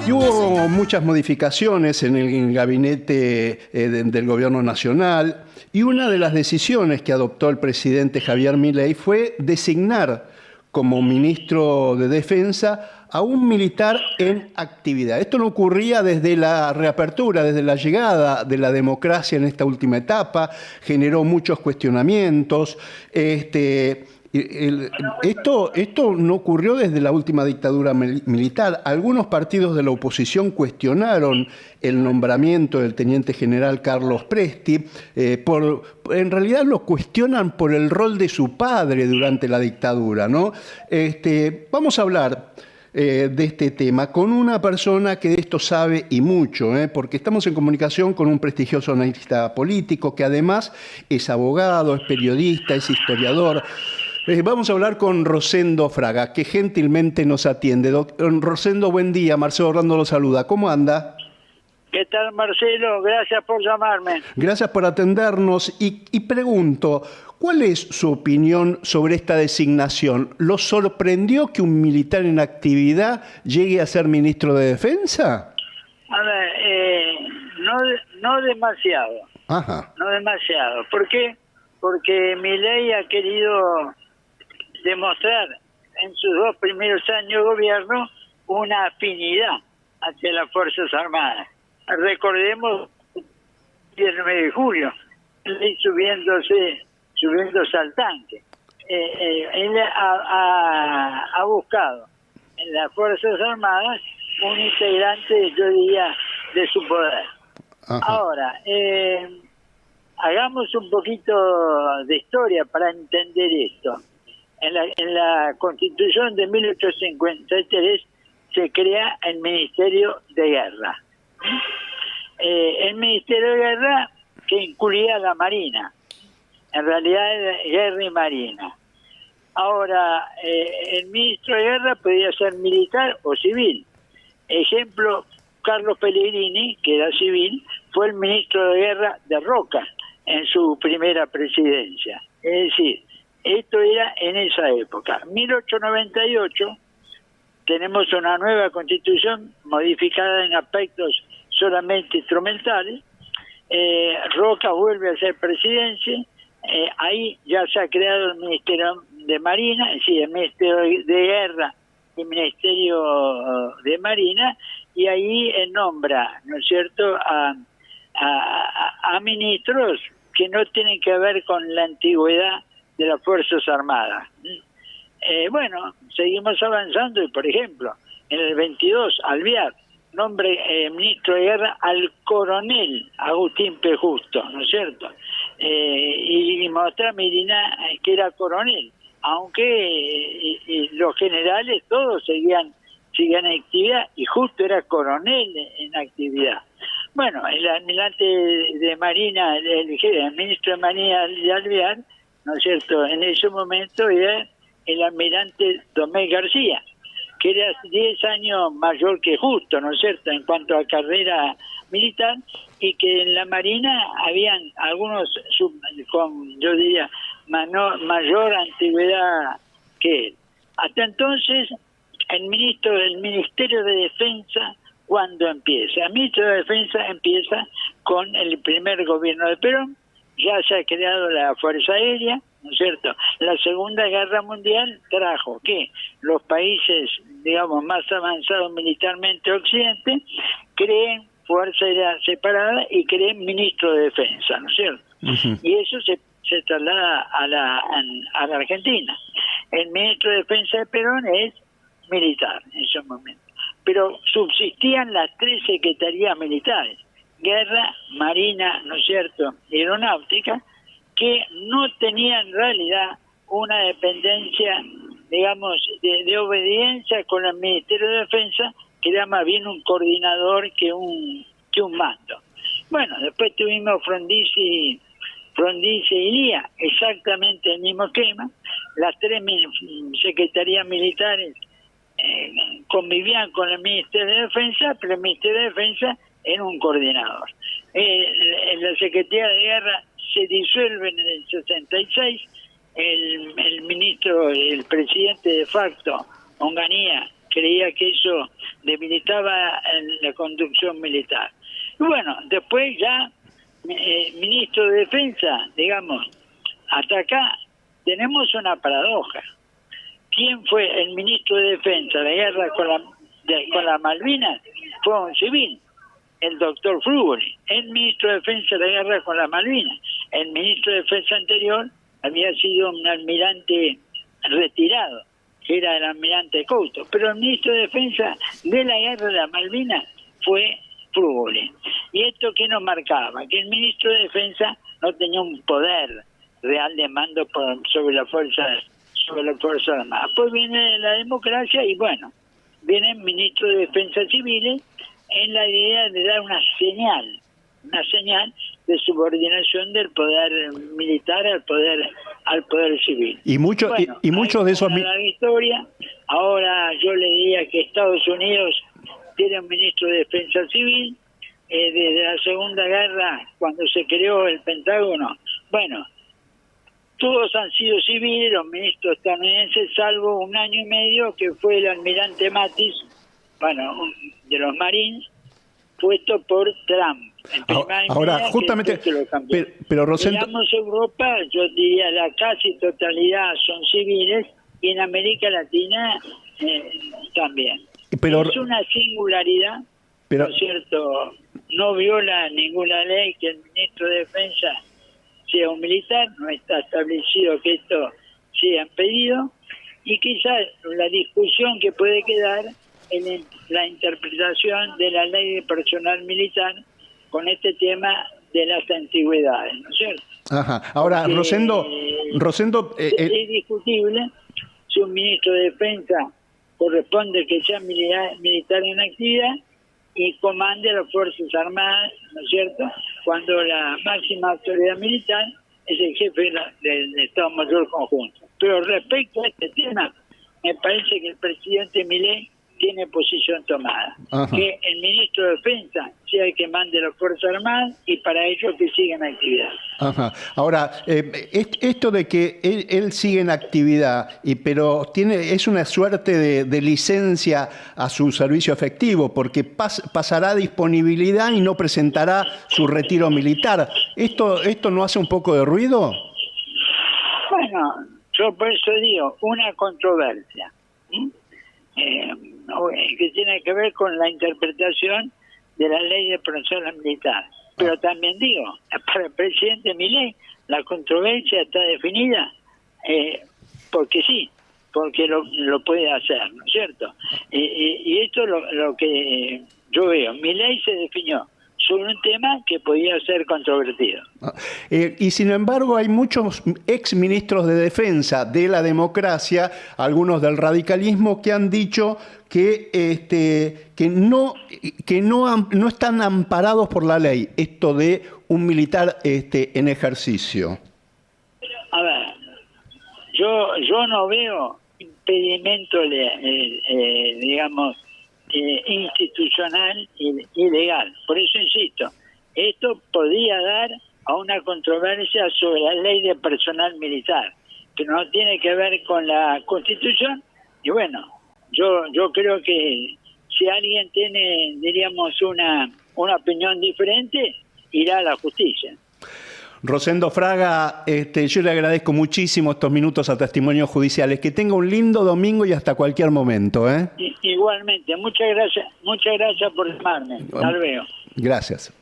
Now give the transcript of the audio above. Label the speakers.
Speaker 1: Y hubo muchas modificaciones en el gabinete del gobierno nacional y una de las decisiones que adoptó el presidente Javier Milei fue designar como ministro de Defensa a un militar en actividad. Esto no ocurría desde la reapertura, desde la llegada de la democracia en esta última etapa, generó muchos cuestionamientos. Esto no ocurrió desde la última dictadura militar. Algunos partidos de la oposición cuestionaron el nombramiento del teniente general Carlos Presti. En realidad lo cuestionan por el rol de su padre durante la dictadura, ¿no? Vamos a hablar de este tema con una persona que de esto sabe y mucho, porque estamos en comunicación con un prestigioso analista político que además es abogado, es periodista, es historiador. Vamos a hablar con Rosendo Fraga, que gentilmente nos atiende. Rosendo, buen día. Marcelo Orlando lo saluda. ¿Cómo anda?
Speaker 2: ¿Qué tal, Marcelo? Gracias por llamarme.
Speaker 1: Gracias por atendernos. Y pregunto, ¿cuál es su opinión sobre esta designación? ¿Lo sorprendió que un militar en actividad llegue a ser ministro de Defensa?
Speaker 2: A ver, no demasiado.
Speaker 1: Ajá.
Speaker 2: No demasiado. ¿Por qué? Porque Milei ha querido demostrar en sus 2 primeros años de gobierno una afinidad hacia las Fuerzas Armadas. Recordemos el 9 de julio, él subiéndose al tanque. Él ha buscado en las Fuerzas Armadas un integrante, yo diría, de su poder. Ajá. Ahora, hagamos un poquito de historia para entender esto. En la Constitución de 1853 se crea el Ministerio de Guerra. El Ministerio de Guerra que incluía la Marina. En realidad era Guerra y Marina. Ahora, el ministro de Guerra podía ser militar o civil. Ejemplo, Carlos Pellegrini, que era civil, fue el ministro de Guerra de Roca en su primera presidencia. Es decir, esto era en esa época. 1898 tenemos una nueva constitución modificada en aspectos solamente instrumentales. Roca vuelve a ser presidencia. Ahí ya se ha creado el Ministerio de Marina, es decir, el Ministerio de Guerra y el Ministerio de Marina, y ahí nombra, ¿no es cierto?, a ministros que no tienen que ver con la antigüedad de las Fuerzas Armadas. Bueno, seguimos avanzando y, por ejemplo, en el 22, Alvear nombre ministro de Guerra al coronel Agustín P. Justo, ¿no es cierto? Y mostrar Medina que era coronel, aunque los generales todos seguían en actividad y Justo era coronel en actividad. Bueno, el almirante de Marina, el ministro de Marina de Alvear, ¿no es cierto?, en ese momento era el almirante Tomé García, que era 10 años mayor que Justo, ¿no es cierto?, en cuanto a carrera militar, y que en la Marina habían algunos con, yo diría, mayor antigüedad que él. Hasta entonces, el Ministerio de Defensa, ¿cuándo empieza? El Ministro de Defensa empieza con el primer gobierno de Perón. Ya se ha creado la Fuerza Aérea, ¿no es cierto? La Segunda Guerra Mundial trajo que los países, digamos, más avanzados militarmente Occidente, creen Fuerza Aérea separada y creen Ministro de Defensa, ¿no es cierto? Uh-huh. Y eso se traslada a la Argentina. El Ministro de Defensa de Perón es militar en ese momento. Pero subsistían las 3 secretarías militares: Guerra, Marina, ¿no es cierto?, y Aeronáutica, que no tenían en realidad una dependencia, digamos, de obediencia con el Ministerio de Defensa, que era más bien un coordinador que un mando. Bueno, después tuvimos Frondizi y Lía, exactamente el mismo esquema. Las 3 secretarías militares convivían con el Ministerio de Defensa, pero el Ministerio de Defensa era un coordinador. La Secretaría de Guerra se disuelve en el 66, el presidente de facto, Onganía, creía que eso debilitaba la conducción militar. Y bueno, después ya, ministro de Defensa, digamos, hasta acá tenemos una paradoja. ¿Quién fue el ministro de Defensa de guerra con la Malvinas? Fue un civil, el doctor Frugoli, el ministro de Defensa de guerra con las Malvinas. El ministro de Defensa anterior había sido un almirante retirado, que era el almirante Couto, pero el ministro de Defensa de la guerra de las Malvinas fue Frugoli. ¿Y esto qué nos marcaba? Que el ministro de Defensa no tenía un poder real de mando sobre las Fuerzas Armadas. Pues viene la democracia y bueno, vienen ministros de Defensa civiles en la idea de dar una señal de subordinación del poder militar al poder civil.
Speaker 1: Y muchos de esos...
Speaker 2: Una larga historia. Ahora yo le diría que Estados Unidos tiene un ministro de Defensa civil. Desde la Segunda Guerra, cuando se creó el Pentágono, bueno, todos han sido civiles, los ministros estadounidenses, salvo un año y medio que fue el almirante Mattis, bueno, de los Marines, puesto por Trump.
Speaker 1: Ahora, justamente, pero Rosendo...
Speaker 2: Digamos, Europa, yo diría la casi totalidad son civiles, y en América Latina también.
Speaker 1: Pero,
Speaker 2: es una singularidad, ¿no es cierto? No viola ninguna ley que el ministro de Defensa sea un militar, no está establecido que esto sea impedido, y quizás la discusión que puede quedar en la interpretación de la ley de personal militar con este tema de las antigüedades, ¿no es cierto?
Speaker 1: Ajá. Ahora, porque, Rosendo
Speaker 2: es discutible si un ministro de Defensa corresponde que sea militar en actividad y comande a las Fuerzas Armadas, ¿no es cierto?, cuando la máxima autoridad militar es el jefe del Estado Mayor Conjunto. Pero respecto a este tema, me parece que el presidente Milei tiene posición tomada. Ajá. Que el ministro de Defensa sea el que mande las Fuerzas Armadas y para ello que siga en actividad.
Speaker 1: Ajá. Ahora, esto de que él sigue en actividad, pero es una suerte de licencia a su servicio efectivo, porque pasará disponibilidad y no presentará su retiro militar. ¿Esto no hace un poco de ruido?
Speaker 2: Bueno, yo por eso digo, una controversia. Que tiene que ver con la interpretación de la ley de personal militar. Pero también digo, para el presidente Milei la controversia está definida porque sí, porque lo puede hacer, ¿no es cierto? Y esto es lo que yo veo. Milei se definió sobre un tema que podía ser controvertido.
Speaker 1: Y sin embargo hay muchos exministros de defensa de la democracia, algunos del radicalismo, que han dicho que no están amparados por la ley, esto de un militar en ejercicio.
Speaker 2: A ver, yo no veo impedimento, digamos, institucional y legal. Por eso insisto, esto podría dar a una controversia sobre la ley de personal militar, que no tiene que ver con la Constitución. Y bueno, yo creo que si alguien tiene, diríamos, una opinión diferente, irá a la justicia.
Speaker 1: Rosendo Fraga, yo le agradezco muchísimo estos minutos a Testimonios Judiciales. Que tenga un lindo domingo y hasta cualquier momento.
Speaker 2: Igualmente, muchas gracias por llamarme. Hasta luego.
Speaker 1: Gracias.